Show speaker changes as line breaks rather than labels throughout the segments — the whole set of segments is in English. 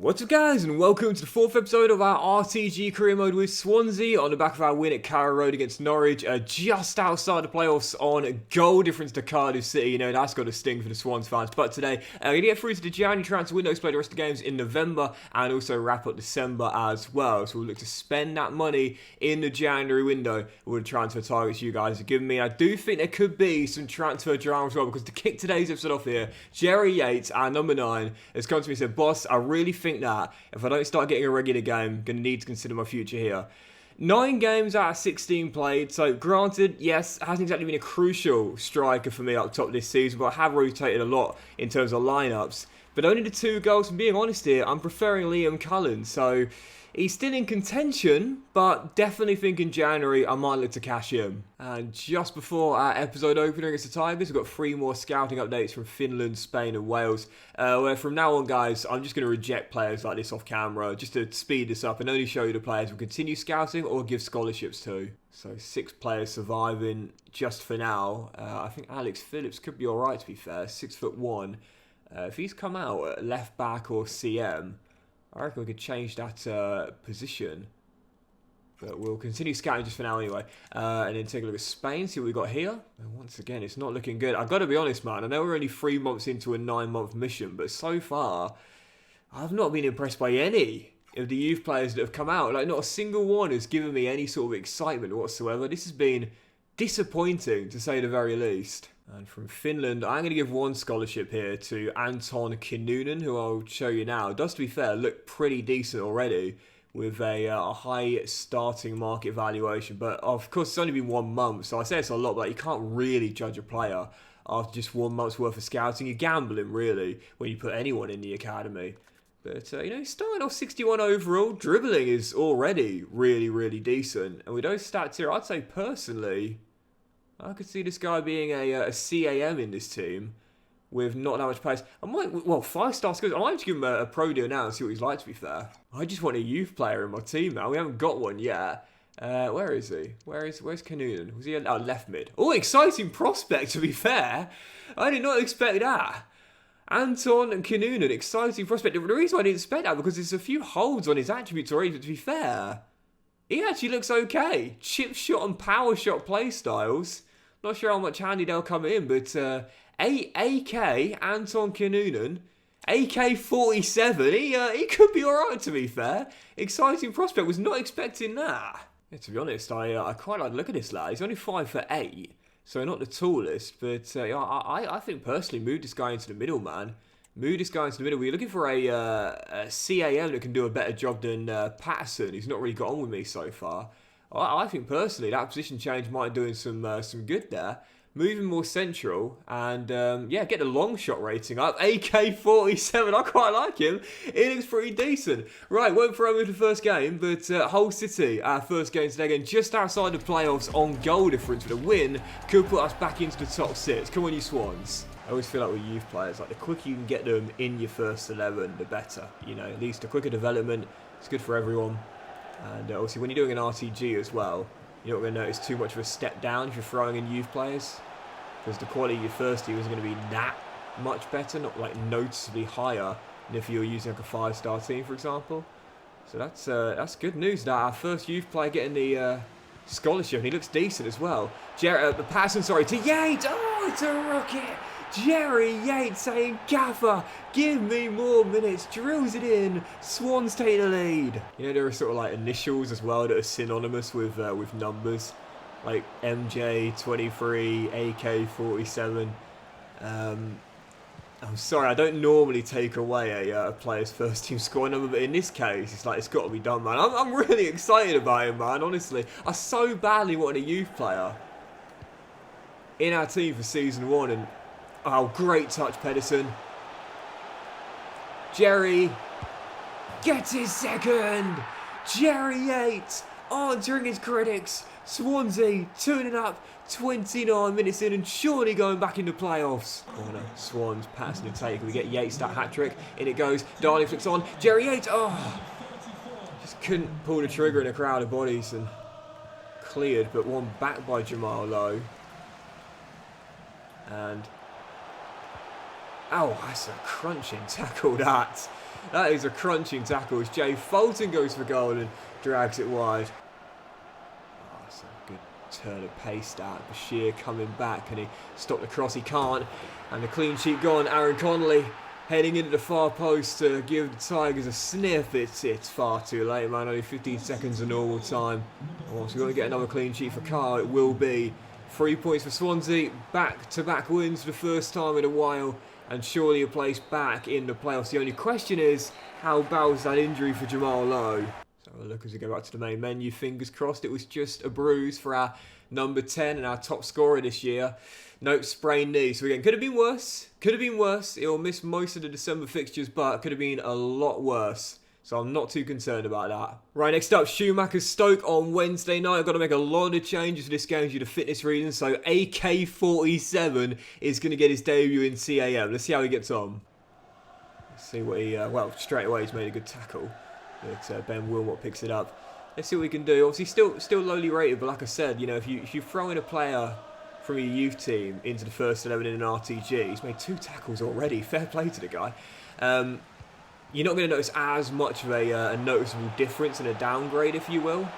What's up guys, and welcome to the 4th episode of our RTG career mode with Swansea on the back of our win at Carrow Road against Norwich, just outside the playoffs on goal difference to Cardiff City. You know, that's got a sting for the Swans fans. But today, we're going to get through to the January transfer window, play the rest of the games in November, and also wrap up December as well. So we'll look to spend that money in the January window with the transfer targets you guys have given me. I do think there could be some transfer drama as well, because to kick today's episode off here, Jerry Yates, our number 9, has come to me and said, "Boss, I really think that if I don't start getting a regular game, I'm going to need to consider my future here." 9 games out of 16 played, so granted, yes, it hasn't exactly been a crucial striker for me up top this season, but I have rotated a lot in terms of lineups. But only the 2 goals, and being honest here, I'm preferring Liam Cullen, so he's still in contention, but definitely think in January I might look to cash him. And just before our episode opener against the Tigers, we've got 3 more scouting updates from Finland, Spain and Wales. Where from now on, guys, I'm just going to reject players like this off camera, just to speed this up and only show you the players we'll continue scouting or give scholarships to. So 6 players surviving just for now. I think Alex Phillips could be alright, to be fair, 6'1". If he's come out at left back or CM, I reckon we could change that position. But we'll continue scouting just for now anyway. And then take a look at Spain, see what we've got here. And once again, it's not looking good. I've got to be honest, man. I know we're only 3 months into a 9-month mission, but so far, I've not been impressed by any of the youth players that have come out. Like, not a single one has given me any sort of excitement whatsoever. This has been disappointing, to say the very least. And from Finland, I'm going to give 1 scholarship here to Anton Kinnunen, who I'll show you now. Does, to be fair, look pretty decent already with a high starting market valuation. But of course, it's only been 1 month, so I say it's a lot, but you can't really judge a player after just 1 month's worth of scouting. You're gambling, really, when you put anyone in the academy. But, you know, he's starting off 61 overall. Dribbling is already really, really decent. And with those stats here, I'd say personally, I could see this guy being a CAM in this team with not that much pace. I might, well, 5-star skills. I might just give him a pro deal now and see what he's like, to be fair. I just want a youth player in my team now. We haven't got one yet. Where is he? Where's Kinnunen? Was he left mid? Oh, exciting prospect, to be fair. I did not expect that. Anton Kinnunen, exciting prospect. The reason I didn't expect that because there's a few holes on his attributes already, but to be fair, he actually looks okay. Chip shot and power shot play styles. Not sure how much handy they'll come in, but AK Anton Kinnunen, AK-47, he could be alright, to be fair. Exciting prospect, was not expecting that. Yeah, to be honest, I quite like the look at this lad. He's only 5'8", so not the tallest, but I think personally move this guy into the middle, man. Move this guy into the middle. We're looking for a CAM that can do a better job than Patterson, who's not really got on with me so far. I think personally that position change might do some good there. Moving more central and yeah, get the long shot rating up. AK-47, I quite like him. It looks pretty decent. Right, won't throw him into the first game, but Hull City, our first game today, again just outside the playoffs on goal difference with a win, could put us back into the top 6. Come on, you Swans. I always feel like with youth players, like the quicker you can get them in your first 11, the better. You know, at least the quicker development, it's good for everyone. And obviously when you're doing an RTG as well, you're not going to notice too much of a step down if you're throwing in youth players. Because the quality of your first team isn't going to be that much better, not like noticeably higher than if you were using like a 5-star team, for example. So that's good news that our first youth player getting the scholarship, and he looks decent as well. Patterson, sorry, to Yates! Oh, it's a rocket! Jerry Yates saying, "Gaffer, give me more minutes," drills it in, Swans take the lead. You know, there are sort of like initials as well that are synonymous with numbers, like MJ23, AK-47. I'm sorry, I don't normally take away a player's first team score number, but in this case, it's like, it's got to be done, man. I'm really excited about him, man, honestly. I so badly wanted a youth player in our team for season 1, and oh, great touch, Pedersen. Jerry gets his second. Jerry Yates answering his critics. Swansea tuning up 29 minutes in and surely going back into playoffs. Corner, Swans, Patterson and take. We get Yates that hat-trick. In it goes. Darling flicks on. Jerry Yates. Oh, just couldn't pull the trigger in a crowd of bodies and cleared, but one back by Jamal Lowe. And Oh, that's a crunching tackle, that. That is a crunching tackle as Jay Fulton goes for goal and drags it wide. Oh, that's a good turn of pace, that. Bashir coming back, and he stopped the cross, he can't. And the clean sheet gone. Aaron Connolly heading into the far post to give the Tigers a sniff. It's far too late, man. Only 15 seconds of normal time. Oh, so we're going to get another clean sheet for Carl. It will be 3 points for Swansea. Back-to-back wins for the first time in a while. And surely a place back in the playoffs. The only question is, how bad was that injury for Jamal Lowe? So we'll look as we go back to the main menu. Fingers crossed it was just a bruise for our number 10 and our top scorer this year. Nope, sprained knee. So again, could have been worse. Could have been worse. He'll miss most of the December fixtures, but could have been a lot worse. So I'm not too concerned about that. Right, next up, Schumacher's Stoke on Wednesday night. I've got to make a lot of changes for this game due to fitness reasons. So AK-47 is going to get his debut in CAM. Let's see how he gets on. Let's see what he... well, straight away he's made a good tackle. But Ben Wilmot picks it up. Let's see what we can do. Obviously, still lowly rated, but like I said, you know, if you throw in a player from your youth team into the first 11 in an RTG, he's made 2 tackles already. Fair play to the guy. You're not going to notice as much of a noticeable difference in a downgrade, if you will.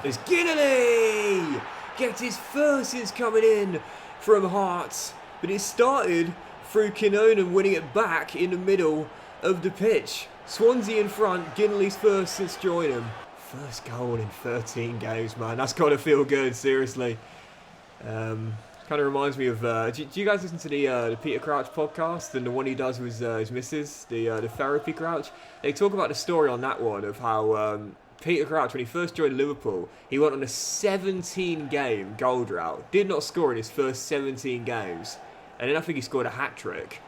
There's Ginnelly! Gets his first since coming in from Hearts. But it started through Kinonan winning it back in the middle of the pitch. Swansea in front, Ginnelly's first since joining. First goal in 13 games, man. That's got to feel good, seriously. Kind of reminds me of, do you guys listen to the Peter Crouch podcast and the one he does with his missus, the therapy Crouch? They talk about the story on that one of how Peter Crouch, when he first joined Liverpool, he went on a 17-game goal drought, did not score in his first 17 games, and then I think he scored a hat-trick.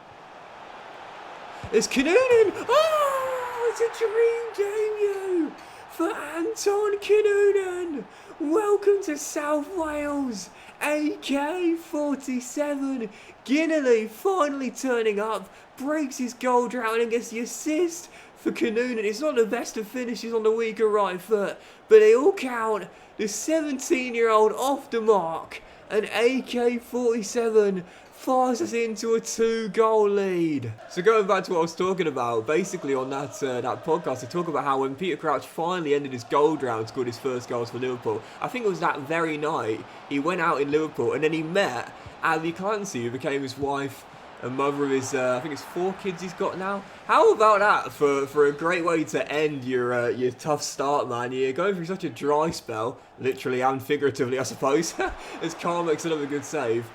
It's Kinonan! Oh, it's a dream debut for Anton Kinonan! Welcome to South Wales! AK-47, Ginnelly finally turning up, breaks his goal drought and gets the assist for Kinonan. It's not the best of finishes on the weaker right foot, but they all count. The 17-year-old off the mark, and AK-47 fires us into a 2-goal lead. So going back to what I was talking about, basically on that podcast, I talk about how when Peter Crouch finally ended his goal drought and scored his first goals for Liverpool, I think it was that very night, he went out in Liverpool and then he met Abby Clancy, who became his wife and mother of his, I think it's 4 kids he's got now. How about that for a great way to end your tough start, man? You're going through such a dry spell, literally and figuratively, I suppose, as Carl makes another good save.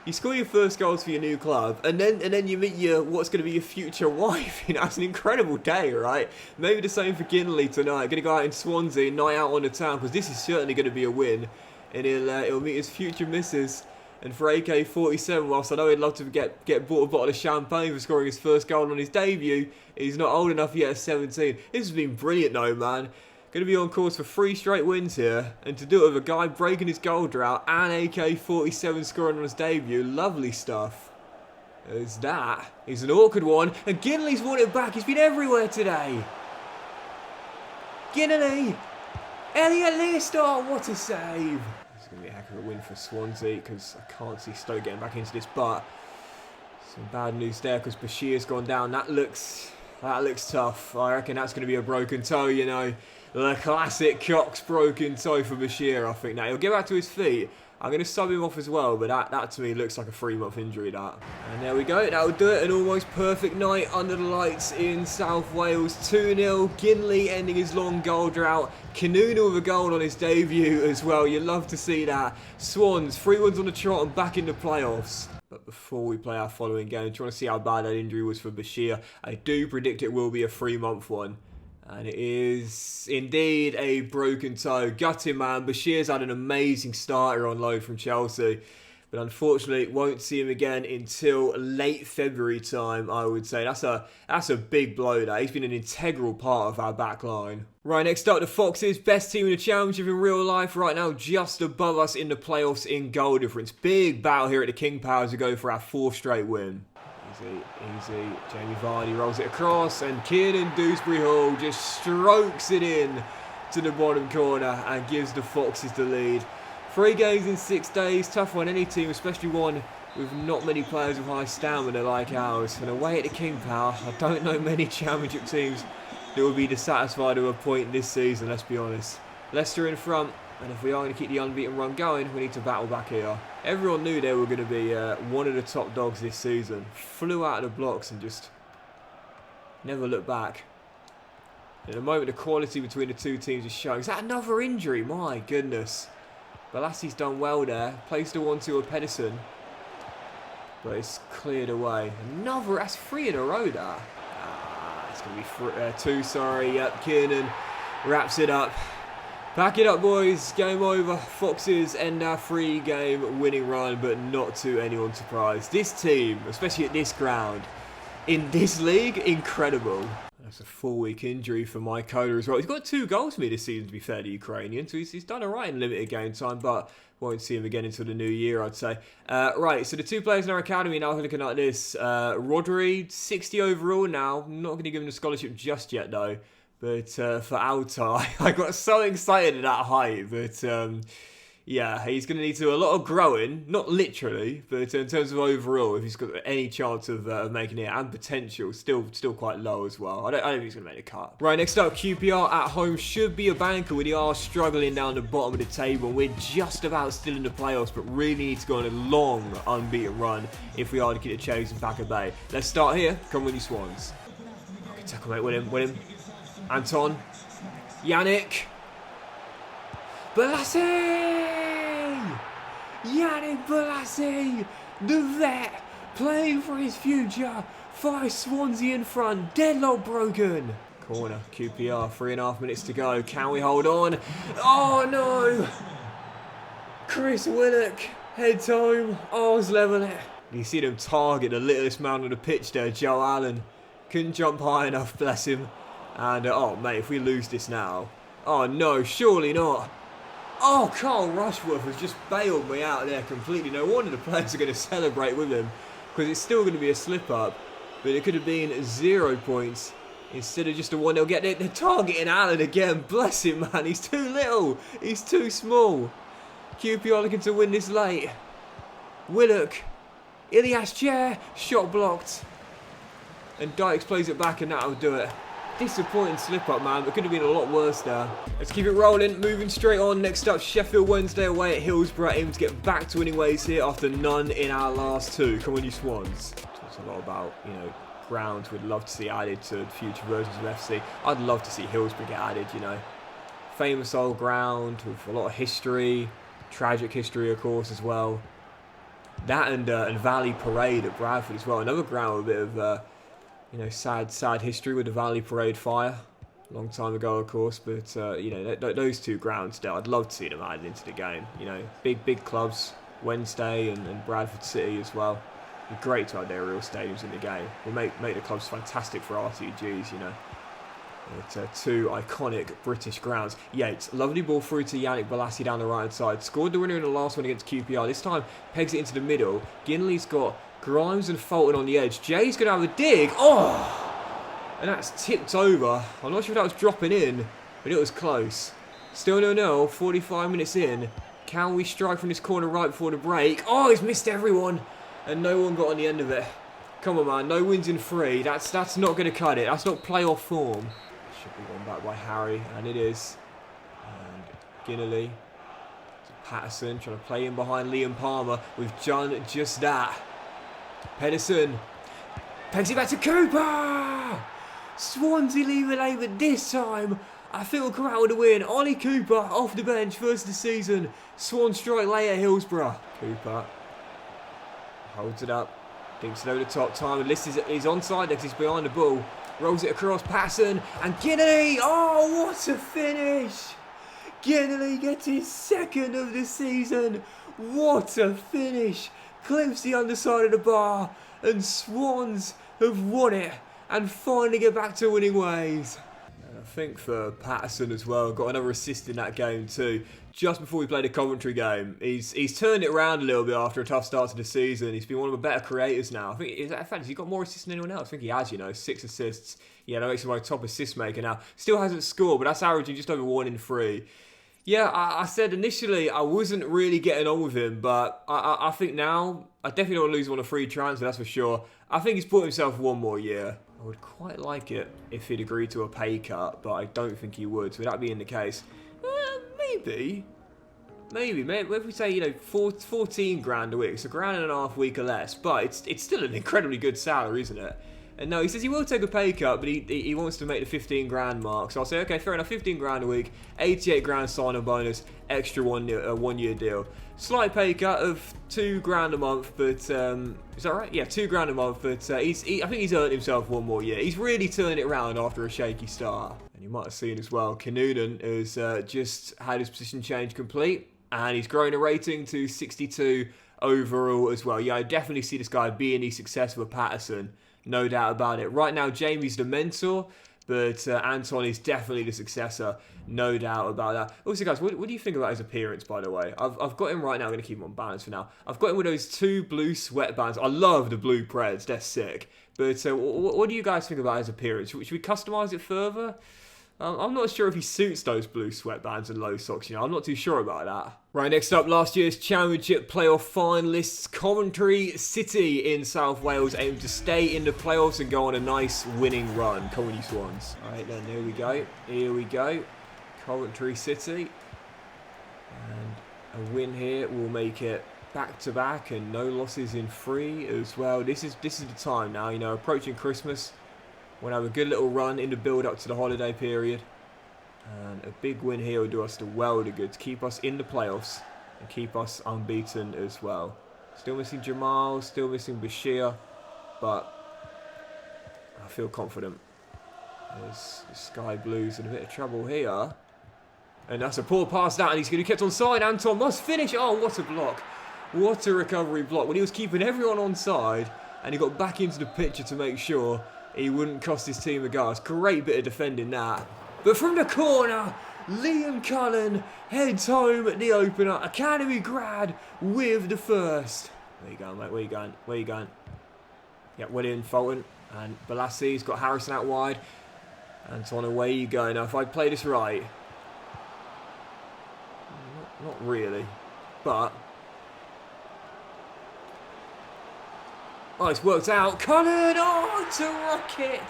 You score your first goals for your new club, and then you meet what's going to be your future wife. You know, it's an incredible day, right? Maybe the same for Ginnelly tonight. Going to go out in Swansea, night out on the town, because this is certainly going to be a win. And he'll meet his future missus. And for AK-47, whilst I know he'd love to get bought a bottle of champagne for scoring his first goal on his debut, he's not old enough yet at 17. This has been brilliant though, man. Going to be on course for 3 straight wins here, and to do it with a guy breaking his goal drought and AK-47 scoring on his debut, lovely stuff. There's that. It's an awkward one, and Ginnelly's won it back. He's been everywhere today. Ginnelly! Elliot Leicester, what a save! This is going to be a heck of a win for Swansea, because I can't see Stoke getting back into this, but some bad news there, because Bashir's gone down. That looks tough. I reckon that's going to be a broken toe, you know. The classic Cox broken toe for Bashir, I think. Now, he'll get back to his feet. I'm going to sub him off as well, but that to me looks like a 3-month injury, that. And there we go. That'll do it. An almost perfect night under the lights in South Wales. 2-0. Ginnelly ending his long goal drought. Kinonan with a goal on his debut as well. You love to see that. Swans, 3 wins on the trot and back in the playoffs. But before we play our following game, do you want to see how bad that injury was for Bashir? I do predict it will be a 3-month one. And it is indeed a broken toe. Gutting, man. Bashir's had an amazing starter on loan from Chelsea. But unfortunately, won't see him again until late February time, I would say. That's a big blow, that. He's been an integral part of our back line. Right, next up, the Foxes. Best team in the Championship in real life right now. Just above us in the playoffs in goal difference. Big battle here at the King Power to go for our 4th straight win. Easy. Jamie Vardy rolls it across, and Kiernan Dewsbury Hall just strokes it in to the bottom corner and gives the Foxes the lead. 3 games in 6 days, tough on any team, especially one with not many players with high stamina like ours. And away at the King Power, I don't know many championship teams that will be dissatisfied with a point this season, let's be honest. Leicester in front, and if we are going to keep the unbeaten run going, we need to battle back here. Everyone knew they were going to be one of the top dogs this season. Flew out of the blocks and just never looked back. At the moment, the quality between the two teams is showing. Is that another injury? My goodness. Balassi's done well there. Placed a 1-2 with Pedersen. But it's cleared away. Another, that's 3 in a row there. It's going to be 2, sorry. Yep, Kiernan wraps it up. Pack it up, boys. Game over. Foxes end our 3-game winning run, but not to anyone's surprise. This team, especially at this ground, in this league, incredible. That's a 4-week injury for my Koda as well. He's got 2 goals for me this season, to be fair, the Ukrainian. So he's done alright in limited game time, but won't see him again until the new year, I'd say. Right, so the 2 players in our academy now looking like this. Rodri, 60 overall now. I'm not going to give him the scholarship just yet, though. But for Altai, I got so excited at that height. But yeah, he's going to need to do a lot of growing. Not literally, but in terms of overall, if he's got any chance of making it, and potential, still quite low as well. I don't think he's going to make the cut. Right, next up, QPR at home should be a banker. We are struggling down the bottom of the table. We're just about still in the playoffs, but really need to go on a long unbeaten run if we are to keep the cherries in back of bay. Let's start here. Come with you, Swans. Okay, tackle, mate. Win him. Anton. Yannick. Balassi! Yannick Balassi! The vet! Playing for his future. 5 Swansea in front. Deadlock broken. Corner. QPR. 3.5 minutes to go. Can we hold on? Oh no! Chris Willock. Heads home. Ours level it. You see them target the littlest man on the pitch there, Joe Allen. Couldn't jump high enough, bless him. And, oh, mate, if we lose this now... Oh, no, surely not. Oh, Carl Rushworth has just bailed me out there completely. No wonder the players are going to celebrate with him. Because it's still going to be a slip-up. But it could have been 0 points instead of just a 1-0 get there. They're targeting Allen again. Bless him, man. He's too little. He's too small. QPR looking to win this late. Willock. Ilias Chair. Shot blocked. And Dykes plays it back and that'll do it. Disappointing slip-up, man, but could have been a lot worse there. Let's keep it rolling, moving straight on. Next up, Sheffield Wednesday away at Hillsborough, aiming to get back to winning ways here after none in our last 2. Come on, you Swans. Talks a lot about, you know, grounds we'd love to see added to future versions of FC. I'd love to see Hillsborough get added, you know. Famous old ground with a lot of history, tragic history, of course, as well. That and Valley Parade at Bradford as well. Another ground with a bit of... you know, sad history with the Valley Parade fire. A long time ago, of course, but, you know, those 2 grounds still, I'd love to see them added into the game. You know, big clubs, Wednesday and Bradford City as well. It'd be great to have their real stadiums in the game. We'll make the clubs fantastic for RTGs, you know. But, 2 iconic British grounds. Yates, lovely ball through to Yannick Balassi down the right-hand side. Scored the winner in the last one against QPR. This time, pegs it into the middle. Ginley's got... Grimes and Fulton on the edge. Jay's going to have a dig. Oh! And that's tipped over. I'm not sure if that was dropping in, but it was close. Still 0-0, 45 minutes in. Can we strike from this corner right before the break? Oh, he's missed everyone. And no one got on the end of it. Come on, man. No wins in 3. That's not going to cut it. That's not playoff form. Should be gone back by Harry, and it is. And Ginley. Patterson trying to play in behind Liam Palmer. We've done just that. Pedersen pegs it back to Cooper. Swansea leave it late, but this time I think we'll come out with a win. Ollie Cooper off the bench, first of the season. Swan strike late at Hillsborough. Cooper holds it up, dinks it over the top. Time and list is onside because he's behind the ball. Rolls it across, Patterson and Ginley. Oh, what a finish! Ginley gets his 2nd of the season. What a finish! Clips the underside of the bar, and Swans have won it and finally get back to winning ways. And I think for Patterson as well, got another assist in that game too. Just before we played the Coventry game, he's turned it around a little bit after a tough start to the season. He's been one of the better creators now. I think, in fact, has he got more assists than anyone else? I think he has, you know, 6 assists. Yeah, that makes him my top assist maker now. Still hasn't scored, but that's averaging just over 1 in 3. Yeah, I said initially I wasn't really getting on with him, but I think now I definitely don't want to lose him on a free transfer, that's for sure. I think he's put himself one more year. I would quite like it if he'd agreed to a pay cut, but I don't think he would. So with that being the case, maybe if we say, 14 grand a week, so £1.5 a week or less, but it's still an incredibly good salary, isn't it? And no, he says he will take a pay cut, but he wants to make the 15 grand mark. So I'll say, okay, fair enough, 15 grand a week, 88 grand sign-on bonus, extra one-year deal. Slight pay cut of 2 grand a month, but is that right? Yeah, 2 grand a month, but I think he's earned himself one more year. He's really turned it around after a shaky start. And you might have seen as well, Noonan has just had his position change complete, and he's grown a rating to 62 overall as well. Yeah, I definitely see this guy being the successor of Patterson. No doubt about it. Right now, Jamie's the mentor, but Anton is definitely the successor. No doubt about that. Also, guys, what do you think about his appearance, by the way? I've got him right now. I'm going to keep him on balance for now. I've got him with those 2 blue sweatbands. I love the blue Preds. They're sick. But what do you guys think about his appearance? Should we customise it further? I'm not sure if he suits those blue sweatbands and low socks, I'm not too sure about that. Right, next up, last year's Championship playoff finalists, Coventry City in South Wales, aim to stay in the playoffs and go on a nice winning run. Come on, you Swans. Alright then, here we go. Coventry City. And a win here will make it back-to-back and no losses in 3 as well. This is the time now, approaching Christmas. We'll have a good little run in the build-up to the holiday period. And a big win here will do us the world of good to keep us in the playoffs and keep us unbeaten as well. Still missing Jamal, still missing Bashir, but I feel confident. There's the Sky Blues in a bit of trouble here. And that's a poor pass down, and he's going to be kept onside. Anton must finish. Oh, what a block. What a recovery block. When he was keeping everyone onside, and he got back into the picture to make sure he wouldn't cost his team a goal. Great bit of defending that. But from the corner, Liam Cullen heads home at the opener. Academy grad with the first. Where you going, mate? Where you going? Yeah, William, Fulton, and Balassi's got Harrison out wide. Anton, away you go. Now, if I play this right, not really, but oh, it's worked out. Cullen, to rocket.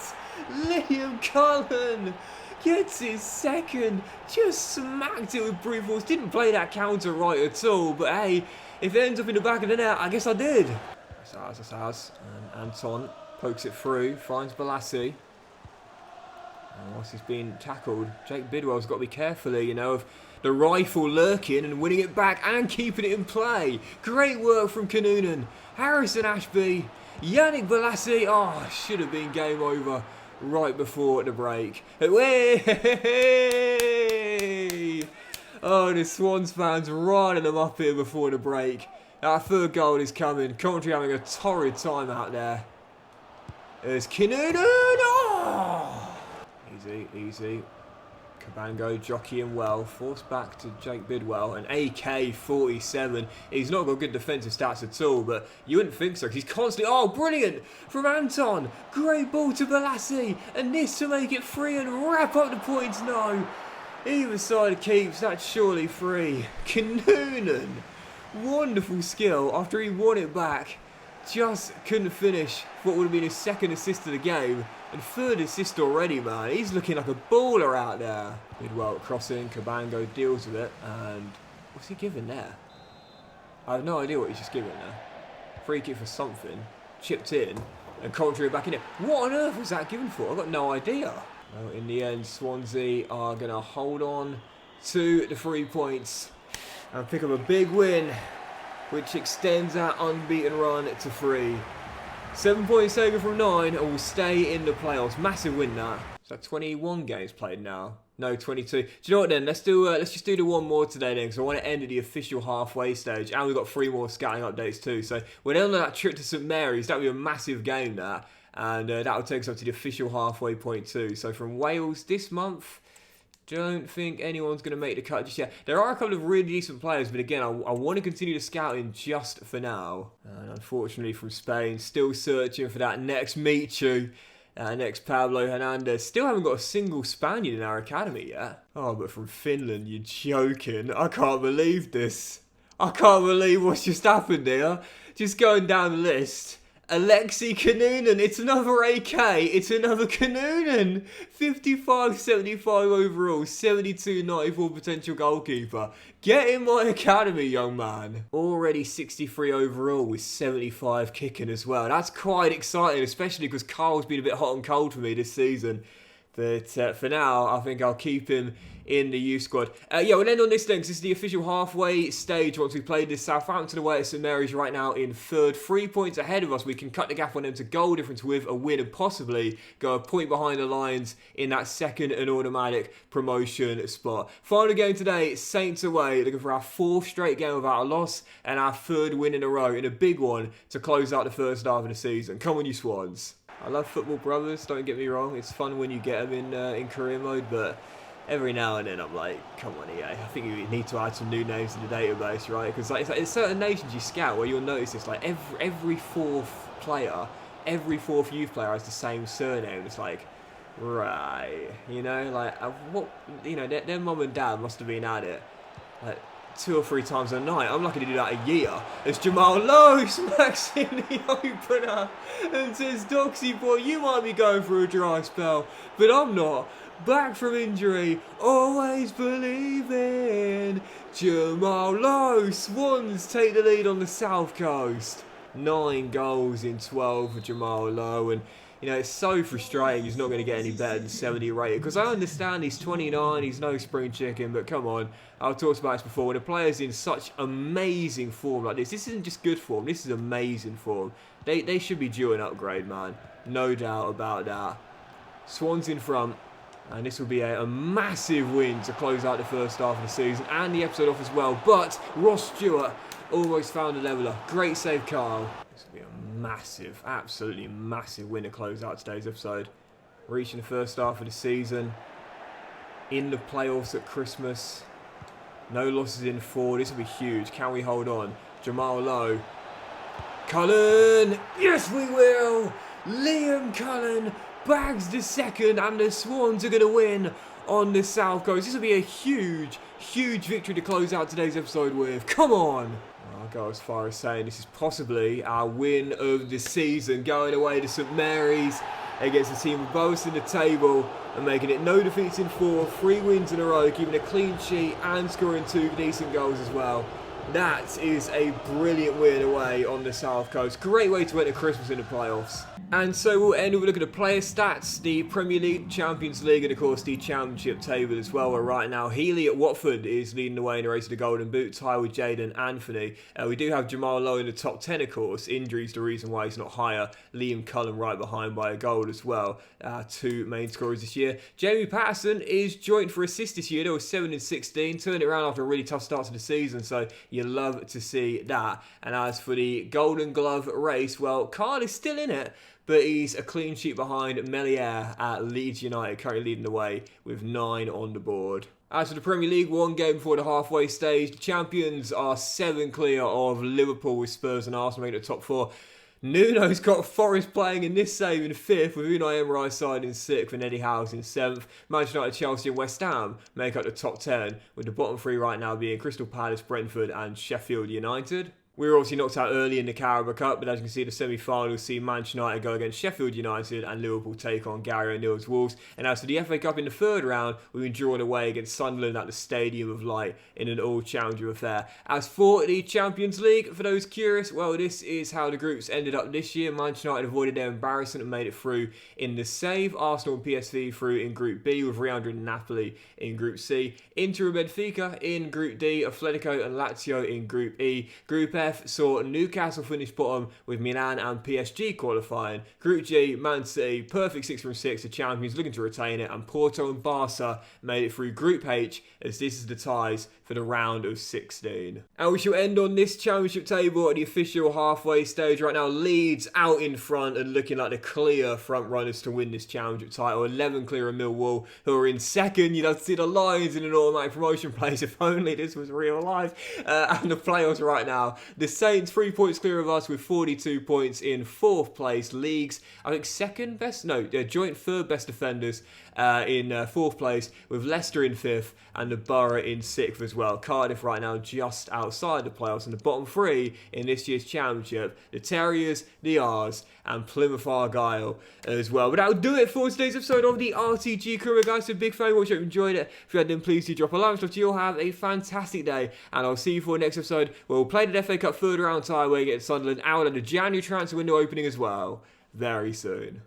Liam Cullen gets his second. Just smacked it with brute force. Didn't play that counter right at all. But hey, if it ends up in the back of the net, I guess I did. That's ours. And Anton pokes it through, finds Balassi. And whilst he's been tackled, Jake Bidwell's got to be careful here, of the rifle lurking and winning it back and keeping it in play. Great work from Noonan. Harrison Ashby. Yannick Balassi. Oh, should have been game over right before the break. Way! Oh, the Swans fans riding them up here before the break. Our third goal is coming. Coventry having a torrid time out there. There's Noonan. Oh! Easy. Cabango jockeying well, forced back to Jake Bidwell, and AK-47. He's not got good defensive stats at all, but you wouldn't think so, because he's constantly... Oh, brilliant! From Anton! Great ball to Balassi, and this to make it 3 and wrap up the points. No! Either side keeps, that's surely 3. Noonan! Wonderful skill after he won it back. Just couldn't finish what would have been his second assist of the game. And third assist already, man. He's looking like a baller out there. Bidwell crossing, Cabango deals with it. And what's he giving there? I have no idea what he's just giving there. Free kick for something. Chipped in. And Coventry are back in it. What on earth was that given for? I've got no idea. Well, in the end, Swansea are going to hold on to the 3 points. And pick up a big win, which extends our unbeaten run to 3. 7 points saving from 9 and will stay in the playoffs. Massive win that. Is that 21 games played now? No, 22. Do you know what then? Let's just do the one more today then, because I want to end at the official halfway stage. And we've got 3 more scouting updates too. So we're on that trip to St Mary's. That'll be a massive game that. And that'll take us up to the official halfway point too. So from Wales this month, don't think anyone's going to make the cut just yet. There are a couple of really decent players, but again, I want to continue the scouting just for now. And unfortunately from Spain, still searching for that next Michu. Next, Pablo Hernandez. Still haven't got a single Spaniard in our academy yet. Oh, but from Finland, you're joking. I can't believe this. I can't believe what's just happened here. Just going down the list. Alexei Kanunen, it's another AK, it's another Kanunen. 55-75 overall, 72-94 potential goalkeeper. Get in my academy, young man. Already 63 overall with 75 kicking as well. That's quite exciting, especially because Carl's been a bit hot and cold for me this season. But for now, I think I'll keep him in the youth squad. We'll end on this then, because this is the official halfway stage once we played this. Southampton away at St Mary's right now in third. 3 points ahead of us. We can cut the gap on them to goal difference with a win and possibly go a point behind the Lions in that second and automatic promotion spot. Final game today, Saints away, looking for our 4th straight game without a loss and our 3rd win in a row in a big one to close out the first half of the season. Come on, you Swans. I love football brothers, don't get me wrong. It's fun when you get them in career mode, but every now and then I'm like, come on, EA. I think you need to add some new names to the database, right? Because like, in certain nations you scout where you'll notice this, like every 4th player, every 4th youth player has the same surname. It's like, right, you know, like what, you know, their mum and dad must have been at it like 2 or 3 times a night. I'm lucky to do that a year. As Jamal Lowe smacks in the opener and says, Doxy boy, you might be going through a dry spell, but I'm not. Back from injury, always believing. Jamal Lowe, Swans take the lead on the South Coast. 9 goals in 12 for Jamal Lowe, and you know, it's so frustrating he's not going to get any better than 70 rated, because I understand he's 29, he's no spring chicken, but come on, I've talked about this before, when a player's in such amazing form like this isn't just good form, this is amazing form. They should be due an upgrade, man. No doubt about that. Swans in front. And this will be a massive win to close out the first half of the season and the episode off as well. But Ross Stewart almost found a leveller. Great save, Carl. This will be a massive, absolutely massive win to close out today's episode. Reaching the first half of the season. In the playoffs at Christmas. No losses in 4. This will be huge. Can we hold on? Jamal Lowe. Cullen! Yes, we will! Liam Cullen bags the 2nd, and the Swans are going to win on the South Coast. This will be a huge, huge victory to close out today's episode with. Come on! I'll go as far as saying this is possibly our win of the season, going away to St Mary's against a team above us in the table and making it no defeats in 4, 3 wins in a row, keeping a clean sheet and scoring 2 decent goals as well. That is a brilliant win away on the South Coast. Great way to enter Christmas in the playoffs. And so we'll end with a look at the player stats, the Premier League, Champions League, and of course the Championship table as well, where right now Healy at Watford is leading the way in the race to the Golden Boot, tie with Jaden Anthony. We do have Jamal Lowe in the top 10, of course. Injuries the reason why he's not higher. Liam Cullen right behind by a goal as well. 2 main scorers this year. Jamie Patterson is joint for assists this year. There was 7 and 16, turned it around after a really tough start to the season, so you love to see that. And as for the Golden Glove race, well, Carl is still in it, but he's a clean sheet behind Melier at Leeds United, currently leading the way with 9 on the board. As for the Premier League, 1 game before the halfway stage. The champions are 7 clear of Liverpool, with Spurs and Arsenal making the top 4. Nuno's got Forest playing in this save in 5th, with Unai Emery's side in 6th and Eddie Howe's in 7th. Manchester United, Chelsea and West Ham make up the top 10, with the bottom 3 right now being Crystal Palace, Brentford and Sheffield United. We were obviously knocked out early in the Carabao Cup, but as you can see, the semi-finals see Manchester United go against Sheffield United and Liverpool take on Gary O'Neill's Wolves. And as for the FA Cup in the 3rd round, we've been drawn away against Sunderland at the Stadium of Light in an all-challenger affair. As for the Champions League, for those curious, well, this is how the groups ended up this year. Manchester United avoided their embarrassment and made it through in the save. Arsenal and PSV through in Group B, with Real Madrid and Napoli in Group C. Inter and Benfica in Group D, Atletico and Lazio in Group E. Group F saw Newcastle finish bottom, with Milan and PSG qualifying. Group G, Man City, perfect 6 from 6, the champions looking to retain it, and Porto and Barca made it through Group H, as this is the ties for the round of 16. And we shall end on this championship table at the official halfway stage. Right now, Leeds out in front and looking like the clear front runners to win this championship title. 11 clear of Millwall, who are in 2nd. You'd have to see the Lions in an automatic promotion place if only this was real life. And the playoffs right now, The Saints 3 points clear of us with 42 points in 4th place. Leagues, I think joint 3rd best defenders in 4th place, with Leicester in 5th and the Borough in 6th as well. Cardiff right now just outside the playoffs, and the bottom 3 in this year's championship, the Terriers, the R's, and Plymouth Argyle as well. But that'll do it for today's episode of the RTG Career, guys. So big fan of watching. Hope you enjoyed it. If you had, then please do drop a like. So you'll have a fantastic day, and I'll see you for the next episode where we'll play the FA Cup third round tie where you get Sunderland out, and the January transfer window opening as well very soon.